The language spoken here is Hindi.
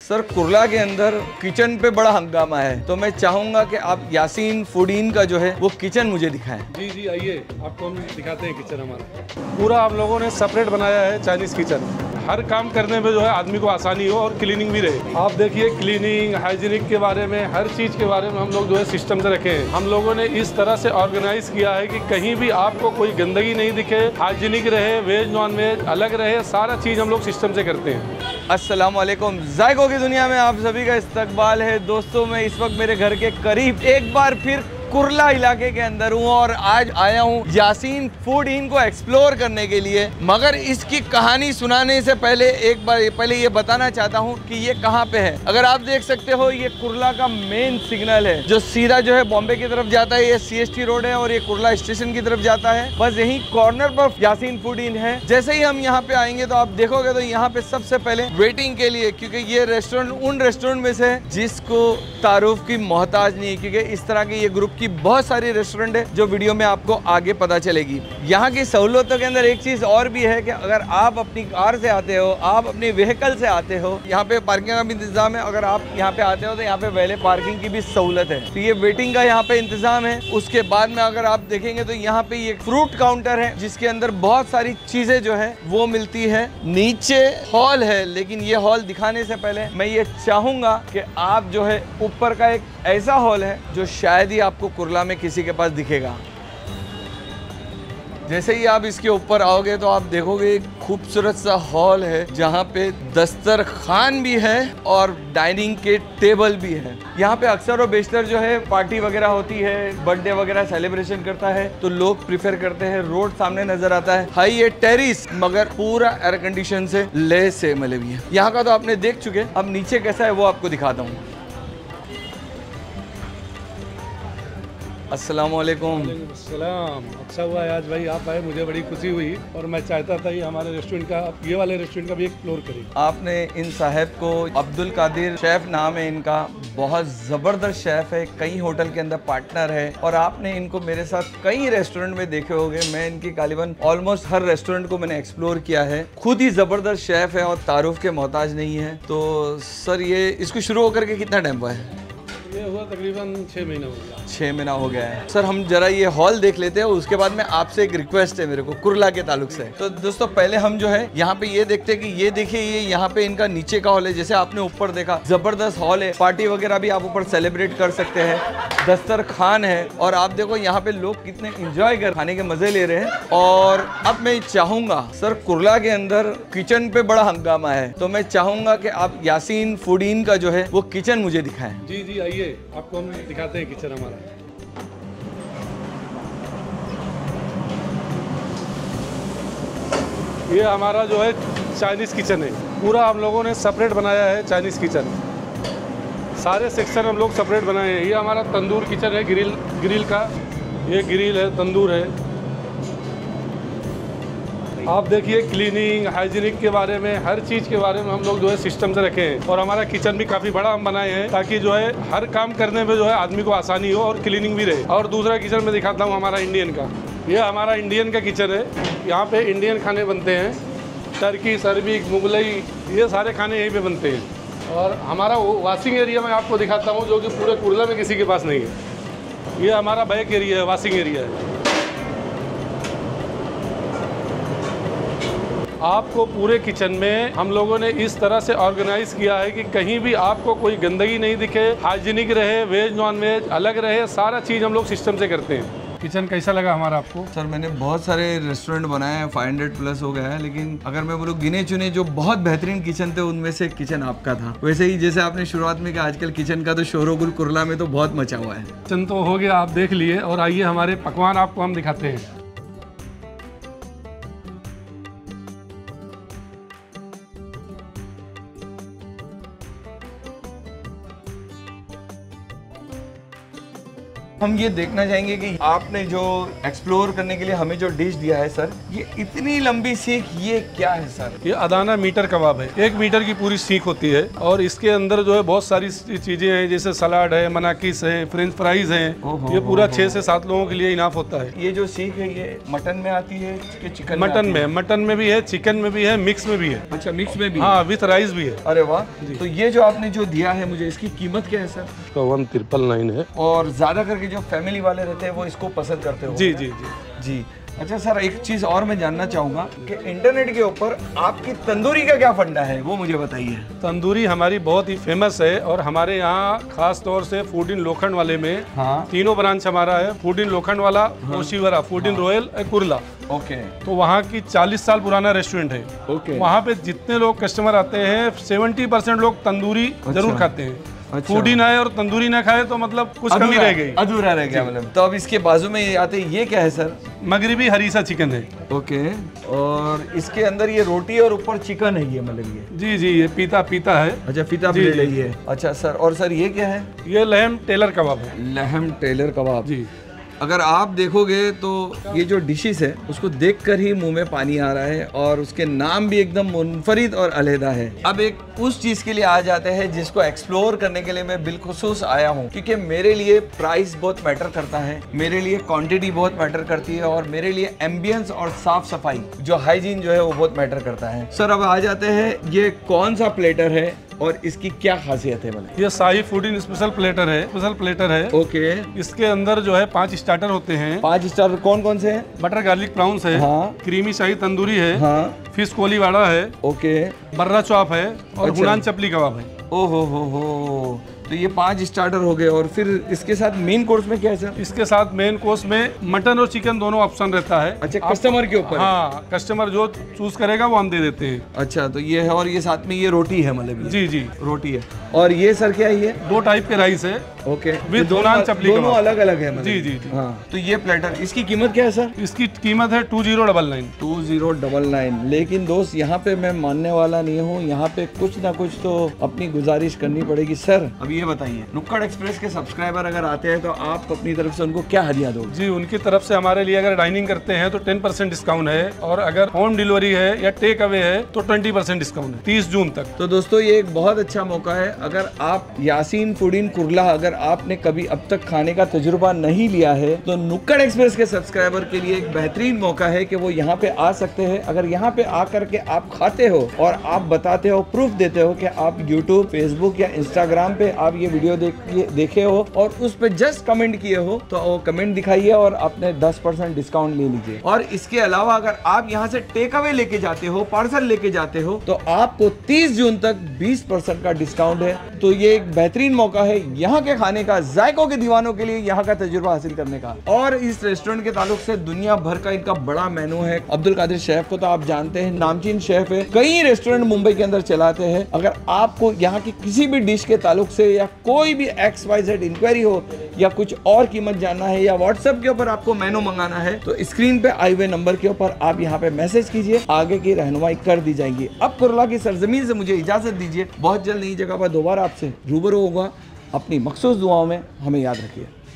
सर कुर्ला के अंदर किचन पे बड़ा हंगामा है, तो मैं चाहूंगा कि आप यासीन फूडीन का जो है वो किचन मुझे दिखाएं। जी जी आइए, आपको हम दिखाते हैं किचन हमारा। पूरा हम लोगों ने सेपरेट बनाया है चाइनीज किचन। हर काम करने में जो है आदमी को आसानी हो और क्लीनिंग भी रहे। आप देखिए क्लीनिंग हाइजीनिक के बारे में, हर चीज़ के बारे में हम लोग जो है सिस्टम से रखे हैं। हम लोगों ने इस तरह से ऑर्गेनाइज किया है कि कहीं भी आपको कोई गंदगी नहीं दिखे, हाइजीनिक रहे, वेज नॉन वेज अलग रहे, सारा चीज़ हम लोग सिस्टम से करते हैं। अस्सलाम वालेकुम, जायकों की दुनिया में आप सभी का इस्तकबाल है। दोस्तों मैं इस वक्त मेरे घर के करीब एक बार फिर कुर्ला इलाके के अंदर हूँ और आज आया हूँ यासीन फूडीन को एक्सप्लोर करने के लिए। मगर इसकी कहानी सुनाने से पहले एक बार पहले ये बताना चाहता हूँ कि ये कहाँ पे है। अगर आप देख सकते हो ये कुर्ला का मेन सिग्नल है जो सीधा जो है बॉम्बे की तरफ जाता है। ये CST रोड है और ये कुर्ला स्टेशन की तरफ जाता है। बस यही कॉर्नर पर यासीन फूडीन है। जैसे ही हम यहाँ पे आएंगे तो आप देखोगे तो यहाँ पे सबसे पहले वेटिंग के लिए, क्योंकि ये रेस्टोरेंट उन रेस्टोरेंट में से जिसको तारुफ की मोहताज नहीं है, क्योंकि इस तरह के ये ग्रुप की बहुत सारी रेस्टोरेंट है जो वीडियो में आपको आगे पता चलेगी। यहाँ की सहूलतों के अंदर एक चीज और भी है कि अगर आप अपनी कार से आते हो, आप अपनी व्हीकल से आते हो, यहाँ पे पार्किंग का भी इंतजाम है। अगर आप यहाँ पे आते हो तो यहाँ पे पहले पार्किंग की भी सहूलत है। तो ये वेटिंग का यहाँ पे इंतजाम है। उसके बाद में अगर आप देखेंगे तो यहाँ पे ये फ्रूट काउंटर है जिसके अंदर बहुत सारी चीजें जो है वो मिलती है। नीचे हॉल है, लेकिन ये हॉल दिखाने से पहले मैं ये चाहूंगा कि आप जो है ऊपर का एक ऐसा हॉल है जो शायद ही आपको कुर्ला में किसी के पास दिखेगा। जैसे ही आप इसके ऊपर आओगे तो आप देखोगे एक खूबसूरत सा हॉल है जहाँ पे दस्तरखान भी है और डाइनिंग के टेबल भी है। यहाँ पे अक्सर और बेशतर जो है पार्टी वगैरह होती है, बर्थडे वगैरह सेलिब्रेशन करता है तो लोग प्रिफर करते हैं। रोड सामने नजर आता है, हाई ये टेरिस, मगर पूरा एयर कंडीशन से लेह से मिले हुई है। यहाँ का तो आपने देख चुके, अब नीचे कैसा है वो आपको दिखाता हूँ। अस्सलाम वालेकुम। सलाम। अच्छा हुआ है आज भाई आप आए, मुझे बड़ी खुशी हुई और मैं चाहता था ये हमारे रेस्टोरेंट का, ये वाले रेस्टोरेंट का भी एक्सप्लोर करें। आपने इन साहब को, अब्दुल कादिर शेफ नाम है इनका, बहुत ज़बरदस्त शेफ है, कई होटल के अंदर पार्टनर है और आपने इनको मेरे साथ कई रेस्टोरेंट में देखे होंगे। मैं इनकी गालिबन ऑलमोस्ट हर रेस्टोरेंट को मैंने एक्सप्लोर किया है। खुद ही ज़बरदस्त शेफ है और तारुफ के मोहताज नहीं है। तो सर ये इसको शुरू होकर के कितना टाइम हुआ है? ये हुआ तकरीबन 6 महीना हो गया। 6 महीना हो गया है। सर हम जरा ये हॉल देख लेते हैं, उसके बाद में आपसे एक रिक्वेस्ट है मेरे को कुर्ला के ताल्लुक से। तो दोस्तों पहले हम जो है यहाँ पे ये देखते हैं कि ये देखिए ये यहाँ पे इनका नीचे का हॉल है। जैसे आपने ऊपर देखा जबरदस्त हॉल है, पार्टी वगैरह भी आप ऊपर सेलिब्रेट कर सकते हैं, दस्तरखान है और आप देखो यहाँ पे लोग कितने इंजॉय कर खाने के मजे ले रहे हैं। और अब मैं चाहूंगा सर कुर्ला के अंदर किचन पे बड़ा हंगामा है, तो मैं चाहूंगा कि आप यासीन फूडीन का जो है वो किचन मुझे दिखाएं। जी जी आइए, आपको हम दिखाते हैं किचन हमारा। ये हमारा जो है चाइनीज़ किचन है। पूरा हम लोगों ने सेपरेट बनाया है चाइनीज़ किचन। सारे सेक्शन हम लोग सेपरेट बनाए हैं। ये हमारा तंदूर किचन है, ग्रिल का ये ग्रिल है, तंदूर है। आप देखिए क्लीनिंग हाइजीनिक के बारे में, हर चीज़ के बारे में हम लोग जो है सिस्टम से रखे हैं। और हमारा किचन भी काफ़ी बड़ा हम बनाए हैं ताकि जो है हर काम करने में जो है आदमी को आसानी हो और क्लीनिंग भी रहे। और दूसरा किचन में दिखाता हूँ हमारा इंडियन का। ये हमारा इंडियन का किचन है। यहाँ पे इंडियन खाने बनते हैं, टर्की, सर्बिक, मुगलई, ये सारे खाने यहीं पे बनते हैं। और हमारा वॉशिंग एरिया मैं आपको दिखाता हूँ जो कि पूरे कुर्ला में किसी के पास नहीं है। ये हमारा बैक एरिया है, वॉशिंग एरिया है। आपको पूरे किचन में हम लोगों ने इस तरह से ऑर्गेनाइज किया है कि कहीं भी आपको कोई गंदगी नहीं दिखे, हाइजीनिक रहे, वेज नॉन वेज अलग रहे, सारा चीज़ हम लोग सिस्टम से करते हैं। किचन कैसा लगा हमारा आपको? सर मैंने बहुत सारे रेस्टोरेंट बनाए हैं, 500 प्लस हो गया है, लेकिन अगर मैं बोलूँ गिने चुने जो बहुत बेहतरीन किचन थे उनमें से किचन आपका था। वैसे ही जैसे आपने शुरुआत में कहा आजकल किचन का तो शोरोगुल कुर्ला में तो बहुत मचा हुआ है। किचन तो हो गया, आप देख लिए, और आइए हमारे पकवान आपको हम दिखाते हैं। हम ये देखना चाहेंगे कि आपने जो एक्सप्लोर करने के लिए हमें जो डिश दिया है सर, ये इतनी लंबी सीख, ये क्या है सर? ये अदाना मीटर कबाब है। 1 मीटर की पूरी सीख होती है और इसके अंदर जो है बहुत सारी चीजें हैं, जैसे सलाद है, मनाकिस है, फ्रेंच फ्राइज है। ये पूरा 6 से 7 लोगों के लिए इनाफ होता है। ये जो सीख है ये मटन में आती है कि चिकन? मटन में भी है, चिकन में भी है, मिक्स में भी है। अच्छा, मिक्स में भी? हाँ, विथ राइस भी है। अरे वाह। तो ये जो आपने जो दिया है मुझे, इसकी कीमत क्या है सर? तो 1399 है। और ज्यादा करके जो फैमिली वाले रहते हैं वो इसको पसंद करते हो? जी जी जी जी। अच्छा सर, एक चीज और मैं जानना चाहूंगा कि इंटरनेट के ऊपर आपकी तंदूरी का क्या फंडा है, वो मुझे बताइए। तंदूरी हमारी बहुत ही फेमस है और हमारे यहाँ खास तौर से फूड इन लोखंड वाले में तीनों ब्रांच हमारा है। फूड इन लोखंड वाला, Oshiwara, food in royal, Kurla. Okay. तो वहाँ की 40 साल पुराना रेस्टोरेंट है। ओके। वहाँ पे जितने लोग कस्टमर आते हैं 70% लोग तंदूरी जरूर खाते हैं। अच्छा। फूडी ना है और तंदूरी ना खाए तो मतलब कुछ कमी रह गई, अधूरा रह गया मतलब। तो अब इसके बाजू में ये आते, ये क्या है सर? मगरिबी हरीसा चिकन है। ओके। और इसके अंदर ये रोटी और ऊपर चिकन है, ये मतलब ये? जी जी, ये पीता है। अच्छा, पीता भी ले है। अच्छा सर, और सर ये क्या है? ये लहम टेलर कबाब है। लहम टेलर कबाब जी। अगर आप देखोगे तो ये जो डिशेस है उसको देखकर ही मुंह में पानी आ रहा है और उसके नाम भी एकदम मुनफरिद और अलहदा है। अब एक उस चीज के लिए आ जाते हैं जिसको एक्सप्लोर करने के लिए मैं बिलखुसूस आया हूँ, क्योंकि मेरे लिए प्राइस बहुत मैटर करता है, मेरे लिए क्वांटिटी बहुत मैटर करती है और मेरे लिए एम्बियंस और साफ सफाई जो हाइजीन जो है वो बहुत मैटर करता है। सर अब आ जाते हैं, ये कौन सा प्लेटर है और इसकी क्या खासियत है? मतलब ये शाही फूड इन स्पेशल प्लेटर है। ओके। इसके अंदर जो है 5 स्टार्टर होते हैं। 5 स्टार्टर कौन कौन से हैं? बटर गार्लिक प्राउंस है। हाँ। क्रीमी शाही तंदूरी है। हाँ। फिश कोली वाड़ा है। ओके। बर्रा चॉप है और अच्छा। हुनान चपली कबाब है। ओहो हो। तो ये 5 स्टार्टर हो गए और फिर इसके साथ मेन कोर्स में क्या है सर? इसके साथ मेन कोर्स में मटन और चिकन दोनों ऑप्शन रहता है। अच्छा, कस्टमर के ऊपर? हाँ, कस्टमर जो चूज करेगा वो हम दे देते हैं। अच्छा, तो ये है और ये साथ में ये रोटी है मतलब? जी जी, रोटी है। और ये सर क्या है? ये 2 टाइप के राइस है। ओके। विद हुनान चपली दोनों अलग अलग है मतलब? जी जी जी। हाँ। तो ये प्लेटर, इसकी कीमत क्या है सर? इसकी कीमत है 2099। 2099। लेकिन दोस्त यहाँ पे मैं मानने वाला नहीं हूँ, यहाँ पे कुछ ना कुछ तो अपनी गुजारिश करनी पड़ेगी। सर अब ये बताइए, नुक्कड़ एक्सप्रेस के सब्सक्राइबर अगर आते हैं तो आप अपनी तरफ से उनको क्या हदिया दोगे? जी, उनकी तरफ से हमारे लिए अगर डाइनिंग करते हैं तो 10% डिस्काउंट है और अगर होम डिलीवरी है या टेक अवे है तो 20% डिस्काउंट है 30 जून तक। तो दोस्तों ये एक बहुत अच्छा मौका है। अगर आप यासीन फूड इन कुर्ला अगर आपने कभी अब तक खाने का तजुर्बा नहीं लिया है तो नुक्कड़ एक्सप्रेस के सब्सक्राइबर के लिए एक बेहतरीन मौका है कि वो यहाँ पे आ सकते हैं। अगर यहाँ पे आकर के आप खाते हो और आप बताते हो, प्रूफ देते हो कि आप यूट्यूब, फेसबुक या इंस्टाग्राम पे आप ये वीडियो देखे हो और उस पे जस्ट कमेंट किए हो तो वो कमेंट दिखाइए और अपने 10% डिस्काउंट ले लीजिए। और इसके अलावा अगर आप यहाँ से टेक अवे लेके जाते हो, पार्सल लेके जाते हो तो आपको 30 जून तक 20% का डिस्काउंट है। तो ये एक बेहतरीन मौका है यहाँ के खाने का, जायकों के दीवानों के लिए यहाँ का तजुर्बा हासिल करने का। और इस रेस्टोरेंट के ताल्लुक से दुनिया भर का इनका बड़ा मेनू है। अब्दुल कादिर शेफ को तो आप जानते हैं, नामचीन शेफ है, कई रेस्टोरेंट मुंबई के अंदर चलाते हैं। अगर आपको यहाँ की किसी भी डिश के ताल्लुक से या कोई भी XYZ इंक्वायरी हो या कुछ और कीमत जानना है या व्हाट्सएप के ऊपर आपको मेनू मंगाना है तो स्क्रीन पे आए हुए नंबर के ऊपर आप यहाँ पे मैसेज कीजिए, आगे की रहनुमाई कर दी जाएगी। अब कुर्ला की सरजमीन से मुझे इजाजत दीजिए, बहुत जल्द नई जगह पर दोबारा आपसे रूबरू होगा। अपनी मखसूस दुआओं में हमें याद रखिए।